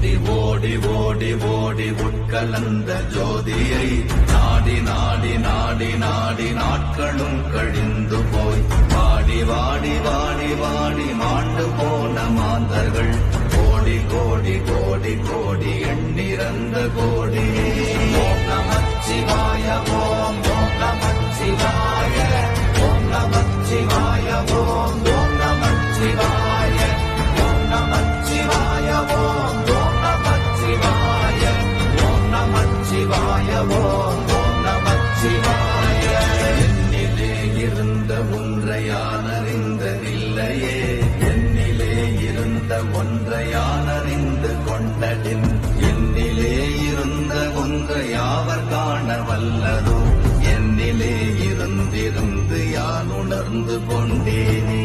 ஓடி ஓடி ஓடி ஓடி உட்கலந்த ஜோதியை நாடி நாடி நாடி நாடி நாட்களும் கழிந்து போய் வாடி வாடி வாடி வாடி மாண்டு போன மாந்தர்கள் கோடி கோடி கோடி கோடி எண்ணிறந்த கோடி. ஓம் நமச்சிவாய ஓம் ஓம் நமச்சிவாய ஓம் நமச்சிவாய ஓம் ஓம் நமச்சிவாய ஓம் நமச்சிவாய ஓம் ஓம் நமச்சிவாய ஓம் நமச்சிவாய ஓம் ஓம் நமச்சிவாய. என்னிலே இருந்த ஒன்றை யான் அறிந்ததில்லையே, என்னிலே இருந்த ஒன்றை யான் அறிந்து கொண்டடின், என்னிலே இருந்த ஒன்றை யாவர் காண வல்லதோ, என்னிலே இருந்திருந்து யான் உணர்ந்து கொண்டேனே.